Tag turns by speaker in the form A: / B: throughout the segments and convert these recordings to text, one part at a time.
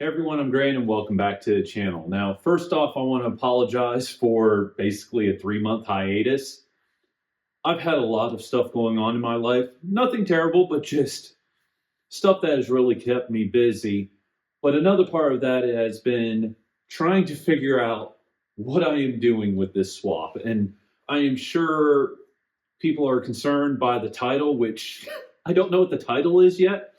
A: Hey everyone, I'm Grant and welcome back to the channel. Now, first off, I want to apologize for basically a 3-month hiatus. I've had a lot of stuff going on in my life. Nothing terrible, but just stuff that has really kept me busy. But another part of that has been trying to figure out what I am doing with this swap. And I am sure people are concerned by the title, which I don't know what the title is yet.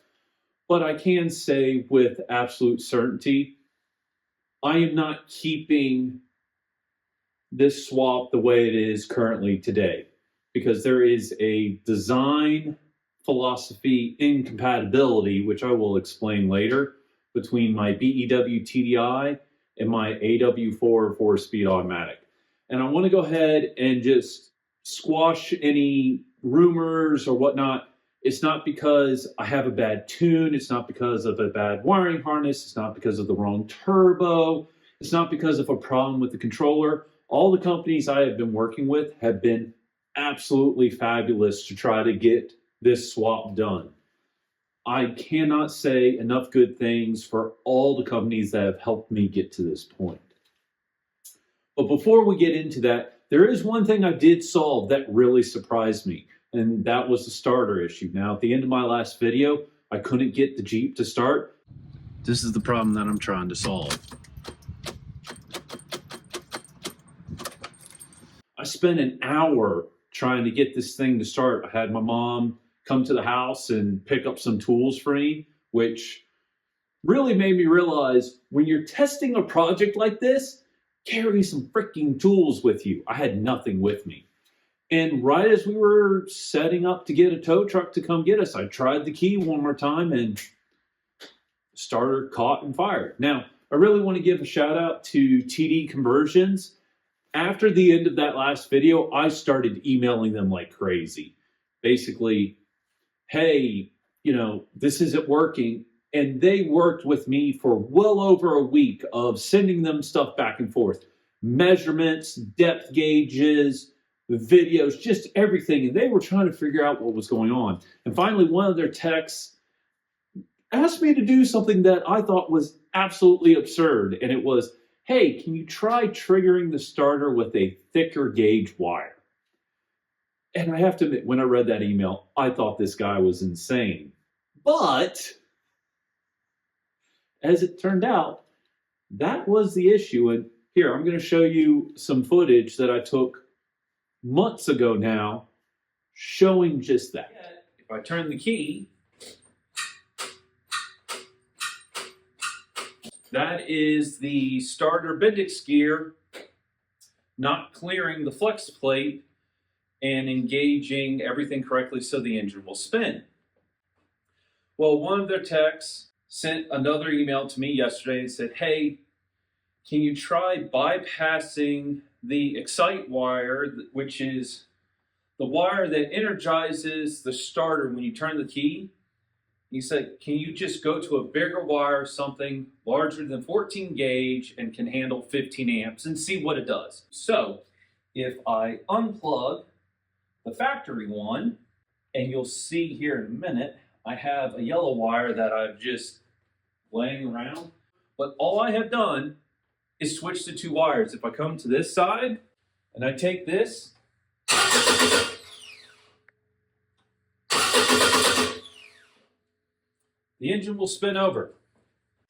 A: But I can say with absolute certainty, I am not keeping this swap the way it is currently today, because there is a design philosophy incompatibility, which I will explain later, between my BEW TDI and my AW4 4-speed automatic. And I want to go ahead and just squash any rumors or whatnot. It's not because I have a bad tune. It's not because of a bad wiring harness. It's not because of the wrong turbo. It's not because of a problem with the controller. All the companies I have been working with have been absolutely fabulous to try to get this swap done. I cannot say enough good things for all the companies that have helped me get to this point. But before we get into that, there is one thing I did solve that really surprised me. And that was the starter issue. Now, at the end of my last video, I couldn't get the Jeep to start. This is the problem that I'm trying to solve. I spent an hour trying to get this thing to start. I had my mom come to the house and pick up some tools for me, which really made me realize when you're testing a project like this, carry some freaking tools with you. I had nothing with me. And right as we were setting up to get a tow truck to come get us, I tried the key one more time and the starter caught and fired. Now, I really want to give a shout out to TD Conversions. After the end of that last video, I started emailing them like crazy. Basically, hey, this isn't working. And they worked with me for well over a week of sending them stuff back and forth. Measurements, depth gauges, videos, just everything. And they were trying to figure out what was going on. And finally, one of their techs asked me to do something that I thought was absolutely absurd. And it was, hey, can you try triggering the starter with a thicker gauge wire? And I have to admit, when I read that email, I thought this guy was insane. But as it turned out, that was the issue. And here, I'm going to show you some footage that I took months ago now, showing just that. If I turn the key, that is the starter Bendix gear not clearing the flex plate and engaging everything correctly so the engine will spin. Well, one of their techs sent another email to me yesterday and said, hey, can you try bypassing the excite wire, which is the wire that energizes the starter when you turn the key? He said, can you just go to a bigger wire, something larger than 14 gauge and can handle 15 amps and see what it does? So if I unplug the factory one, and you'll see here in a minute, I have a yellow wire that I've just laying around, but all I have done is switch the two wires. If I come to this side and I take this, the engine will spin over.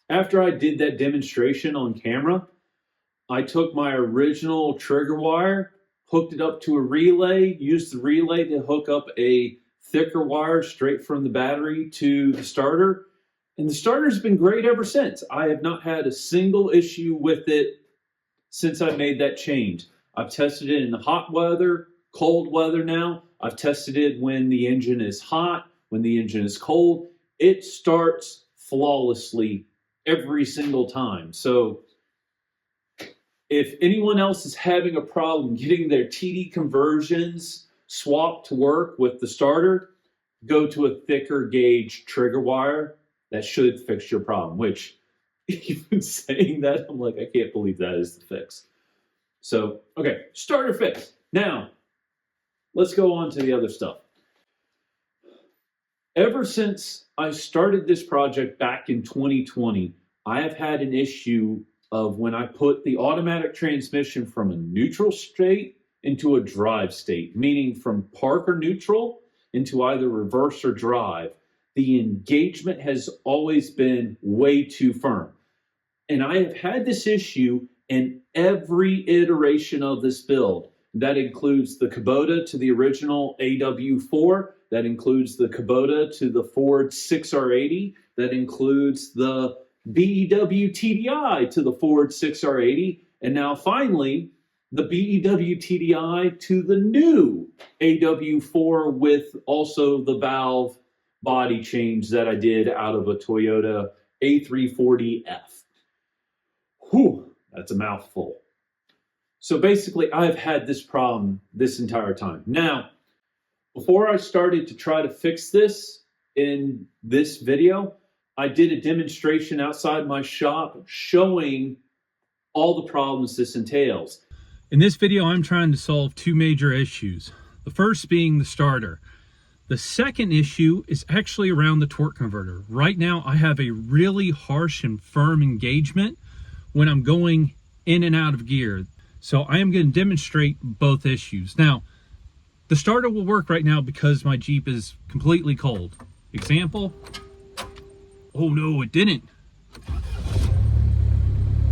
A: After I did that demonstration on camera, I took my original trigger wire, hooked it up to a relay, used the relay to hook up a thicker wire straight from the battery to the starter. And the starter's been great ever since. I have not had a single issue with it since I made that change. I've tested it in the hot weather, cold weather now. I've tested it when the engine is hot, when the engine is cold. It starts flawlessly every single time. So if anyone else is having a problem getting their TD conversions swapped to work with the starter, go to a thicker gauge trigger wire. That should fix your problem, which even saying that, I'm like, I can't believe that is the fix. So, okay, starter fix. Now, let's go on to the other stuff. Ever since I started this project back in 2020, I have had an issue of when I put the automatic transmission from a neutral state into a drive state, meaning from park or neutral into either reverse or drive, the engagement has always been way too firm. And I have had this issue in every iteration of this build. That includes the Kubota to the original AW4. That includes the Kubota to the Ford 6R80. That includes the BEW TDI to the Ford 6R80. And now finally, the BEW TDI to the new AW4 with also the valve body change that I did out of a Toyota A340F. Whew, that's a mouthful. So basically, I've had this problem this entire time. Now, before I started to try to fix this in this video, I did a demonstration outside my shop showing all the problems this entails.
B: In this video, I'm trying to solve two major issues. The first being the starter. The second issue is actually around the torque converter. Right now, I have a really harsh and firm engagement when I'm going in and out of gear. So I am going to demonstrate both issues. Now, the starter will work right now because my Jeep is completely cold. Example. Oh no, it didn't.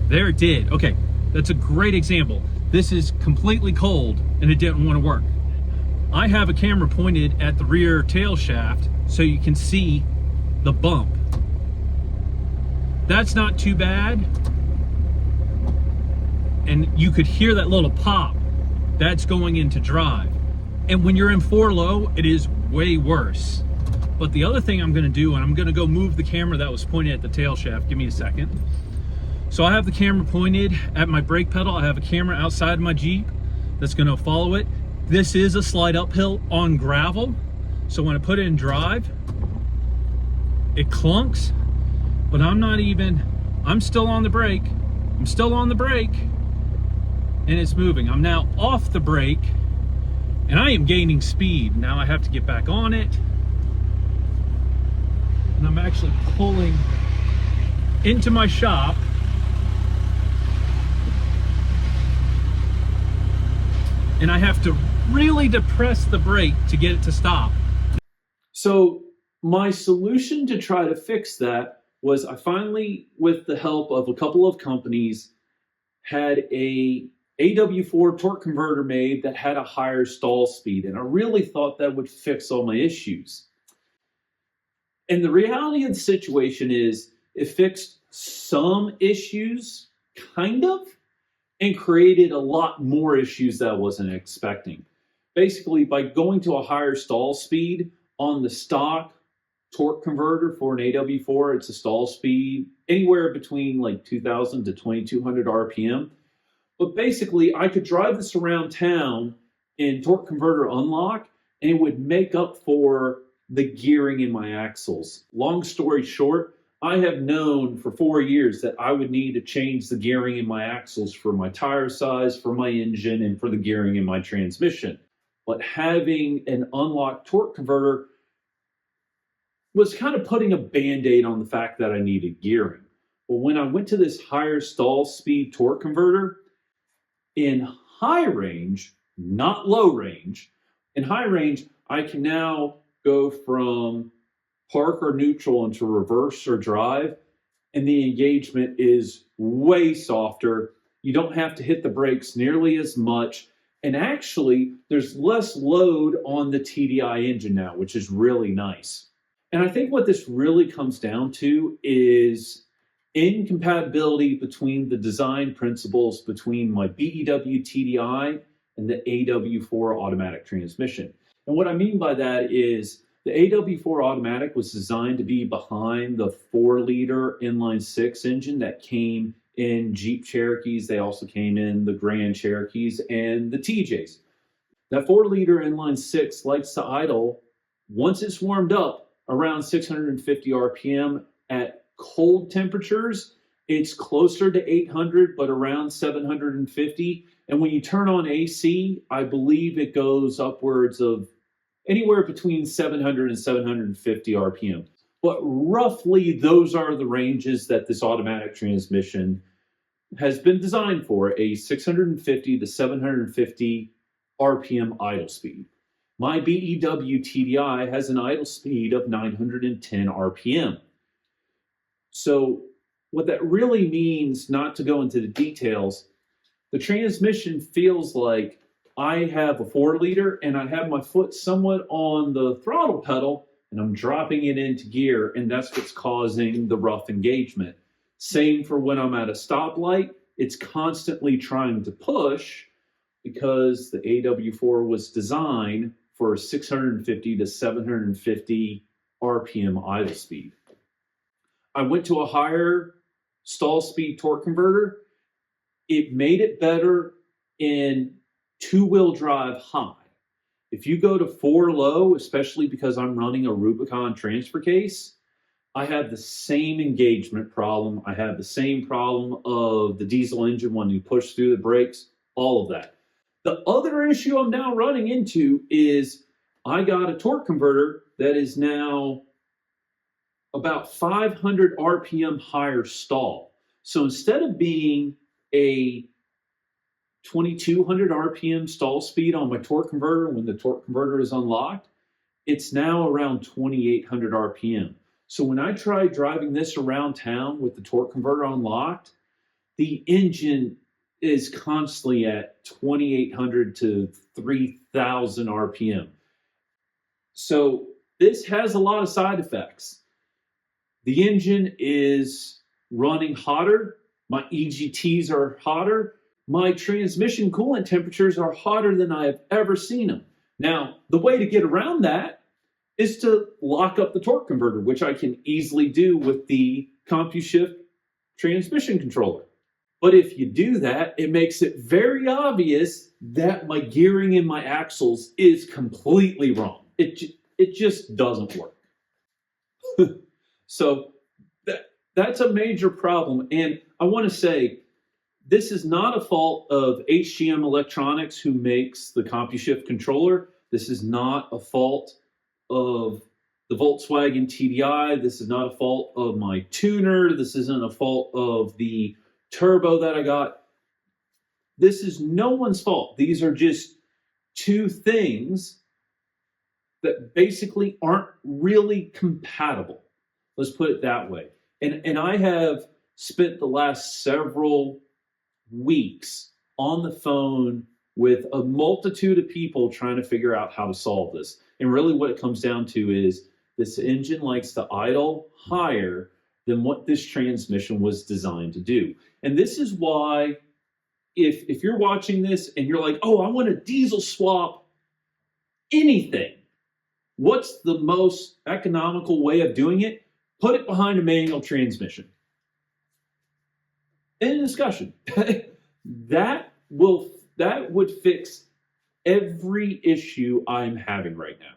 B: There it did. Okay, that's a great example. This is completely cold and it didn't want to work. I have a camera pointed at the rear tail shaft so you can see the bump. That's not too bad. And you could hear that little pop. That's going into drive. And when you're in 4 low, it is way worse. But the other thing I'm gonna do, and I'm gonna go move the camera that was pointed at the tail shaft. Give me a second. So I have the camera pointed at my brake pedal. I have a camera outside my Jeep that's gonna follow it. This is a slide uphill on gravel. So when I put it in drive, it clunks, but I'm still on the brake. I'm still on the brake and it's moving. I'm now off the brake and I am gaining speed. Now I have to get back on it. And I'm actually pulling into my shop. And I have to really depress the brake to get it to stop.
A: So my solution to try to fix that was I finally, with the help of a couple of companies, had a AW4 torque converter made that had a higher stall speed. And I really thought that would fix all my issues. And the reality of the situation is it fixed some issues, kind of, and created a lot more issues that I wasn't expecting. Basically, by going to a higher stall speed on the stock torque converter for an AW4, it's a stall speed anywhere between like 2,000 to 2,200 RPM. But basically, I could drive this around town in torque converter unlock, and it would make up for the gearing in my axles. Long story short, I have known for 4 years that I would need to change the gearing in my axles for my tire size, for my engine, and for the gearing in my transmission. But having an unlocked torque converter was kind of putting a Band-Aid on the fact that I needed gearing. But when I went to this higher stall speed torque converter, in high range, not low range, in high range, I can now go from park or neutral into reverse or drive, and the engagement is way softer. You don't have to hit the brakes nearly as much, and actually there's less load on the TDI engine now, which is really nice. And I think what this really comes down to is incompatibility between the design principles between my BEW TDI and the AW4 automatic transmission. And what I mean by that is the AW4 automatic was designed to be behind the 4-liter inline-6 engine that came in Jeep Cherokees. They also came in the Grand Cherokees and the TJs. That 4-liter inline-6 likes to idle, once it's warmed up, around 650 RPM. At cold temperatures, it's closer to 800, but around 750. And when you turn on AC, I believe it goes upwards of anywhere between 700 and 750 RPM. But roughly those are the ranges that this automatic transmission has been designed for, a 650 to 750 RPM idle speed. My BEW TDI has an idle speed of 910 RPM. So what that really means, not to go into the details, the transmission feels like I have a 4-liter and I have my foot somewhat on the throttle pedal and I'm dropping it into gear, and that's what's causing the rough engagement. Same for when I'm at a stoplight. It's constantly trying to push because the AW4 was designed for 650 to 750 RPM idle speed. I went to a higher stall speed torque converter. It made it better in 2-wheel drive high. If you go to 4 low, especially because I'm running a Rubicon transfer case, I have the same engagement problem. I have the same problem of the diesel engine when you push through the brakes, all of that. The other issue I'm now running into is I got a torque converter that is now about 500 RPM higher stall. So instead of being a 2200 RPM stall speed on my torque converter when the torque converter is unlocked, it's now around 2800 RPM. So when I try driving this around town with the torque converter unlocked, the engine is constantly at 2800 to 3000 RPM. So this has a lot of side effects. The engine is running hotter. My EGTs are hotter. My transmission coolant temperatures are hotter than I have ever seen them. Now, the way to get around that is to lock up the torque converter, which I can easily do with the CompuShift transmission controller. But if you do that, it makes it very obvious that my gearing in my axles is completely wrong. It just doesn't work. So that's a major problem. And I want to say, this is not a fault of HGM Electronics, who makes the CompuShift controller. This is not a fault of the Volkswagen TDI. This is not a fault of my tuner. This isn't a fault of the turbo that I got. This is no one's fault. These are just two things that basically aren't really compatible. Let's put it that way. And I have spent the last several weeks on the phone with a multitude of people trying to figure out how to solve this. And really what it comes down to is this engine likes to idle higher than what this transmission was designed to do. And this is why if you're watching this and you're like, oh, I want to diesel swap anything, what's the most economical way of doing it? Put it behind a manual transmission. End of discussion. That would fix every issue I'm having right now.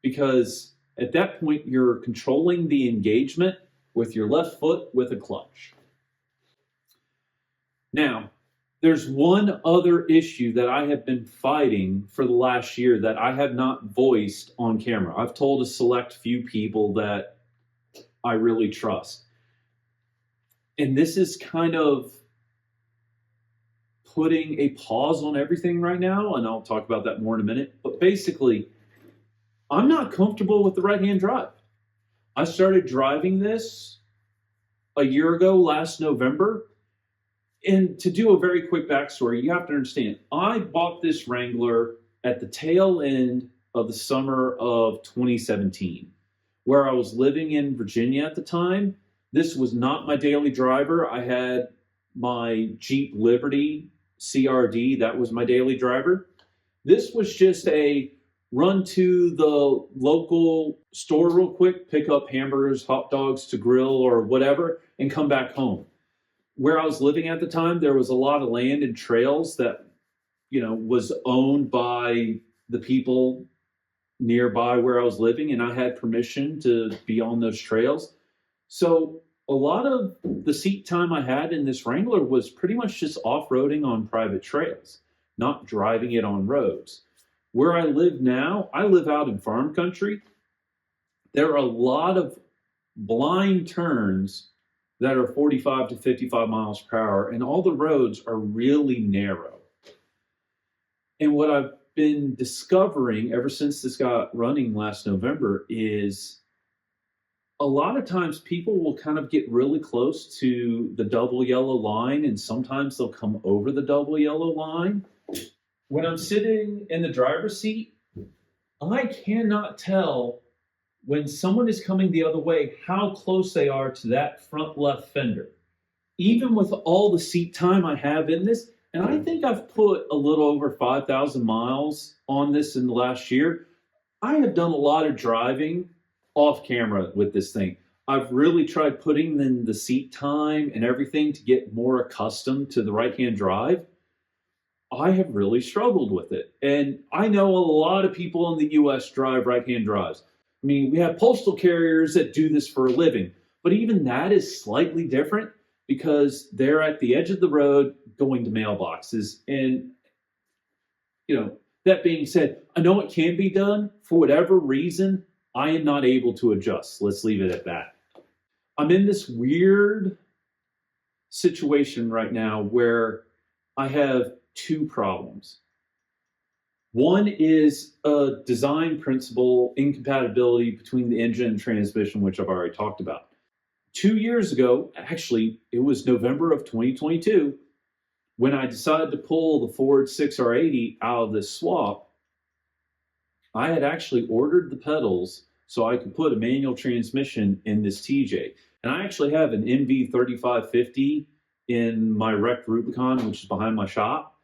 A: Because at that point, you're controlling the engagement with your left foot with a clutch. Now, there's one other issue that I have been fighting for the last year that I have not voiced on camera. I've told a select few people that I really trust. And this is kind of putting a pause on everything right now, and I'll talk about that more in a minute. But basically, I'm not comfortable with the right-hand drive. I started driving this a year ago, last November. And to do a very quick backstory, you have to understand, I bought this Wrangler at the tail end of the summer of 2017, where I was living in Virginia at the time. This was not my daily driver. I had my Jeep Liberty CRD. That was my daily driver. This was just a run to the local store real quick, pick up hamburgers, hot dogs to grill or whatever, and come back home. Where I was living at the time, there was a lot of land and trails that, was owned by the people nearby where I was living, and I had permission to be on those trails. So a lot of the seat time I had in this Wrangler was pretty much just off-roading on private trails, not driving it on roads. Where I live now, I live out in farm country. There are a lot of blind turns that are 45 to 55 miles per hour, and all the roads are really narrow. And what I've been discovering ever since this got running last November is a lot of times people will kind of get really close to the double yellow line, and sometimes they'll come over the double yellow line. When I'm sitting in the driver's seat, I cannot tell when someone is coming the other way how close they are to that front left fender. Even with all the seat time I have in this, and I think I've put a little over 5,000 miles on this in the last year, I have done a lot of driving off camera with this thing. I've really tried putting in the seat time and everything to get more accustomed to the right-hand drive. I have really struggled with it. And I know a lot of people in the US drive right-hand drives. I mean, we have postal carriers that do this for a living, but even that is slightly different because they're at the edge of the road going to mailboxes. And, you know, that being said, I know it can be done. For whatever reason, I am not able to adjust. Let's leave it at that. I'm in this weird situation right now where I have two problems. One is a design principle incompatibility between the engine and transmission, which I've already talked about. 2 years ago, actually, it was November of 2022, when I decided to pull the Ford 6R80 out of this swap. I had actually ordered the pedals so I could put a manual transmission in this TJ. And I actually have an NV3550 in my wrecked Rubicon, which is behind my shop,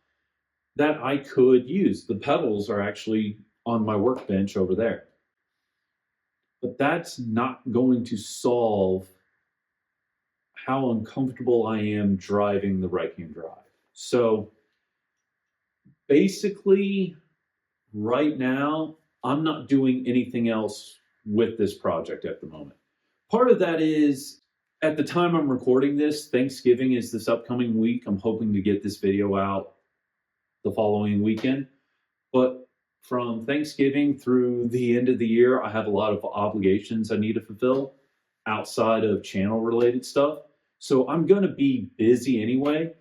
A: that I could use. The pedals are actually on my workbench over there. But that's not going to solve how uncomfortable I am driving the right-hand drive. So basically, right now, I'm not doing anything else with this project at the moment. Part of that is, at the time I'm recording this, Thanksgiving is this upcoming week. I'm hoping to get this video out the following weekend. But from Thanksgiving through the end of the year, I have a lot of obligations I need to fulfill outside of channel-related stuff. So I'm going to be busy anyway.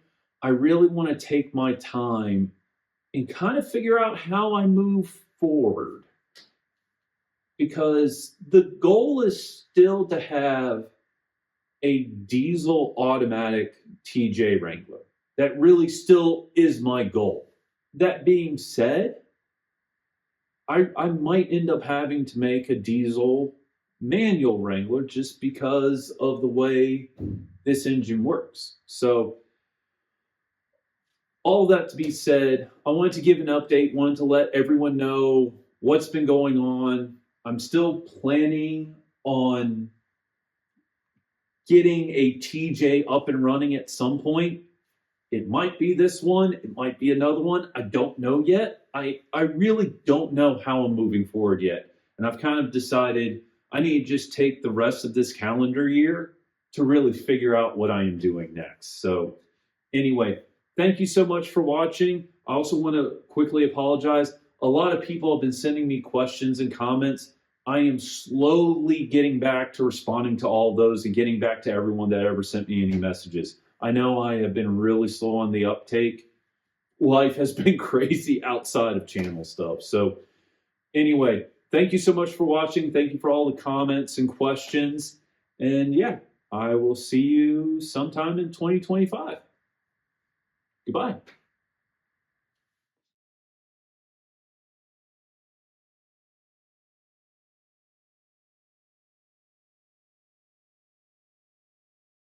A: I really want to take my time and kind of figure out how I move forward. Because the goal is still to have a diesel automatic TJ Wrangler. That really still is my goal. That being said, I might end up having to make a diesel manual Wrangler just because of the way this engine works. So all that to be said, I wanted to give an update, wanted to let everyone know what's been going on. I'm still planning on getting a TJ up and running at some point. It might be this one, it might be another one. I don't know yet. I really don't know how I'm moving forward yet. And I've kind of decided I need to just take the rest of this calendar year to really figure out what I am doing next. So anyway, thank you so much for watching. I also want to quickly apologize. A lot of people have been sending me questions and comments. I am slowly getting back to responding to all those and getting back to everyone that ever sent me any messages. I know I have been really slow on the uptake. Life has been crazy outside of channel stuff. So anyway, thank you so much for watching. Thank you for all the comments and questions. And yeah, I will see you sometime in 2025. Goodbye.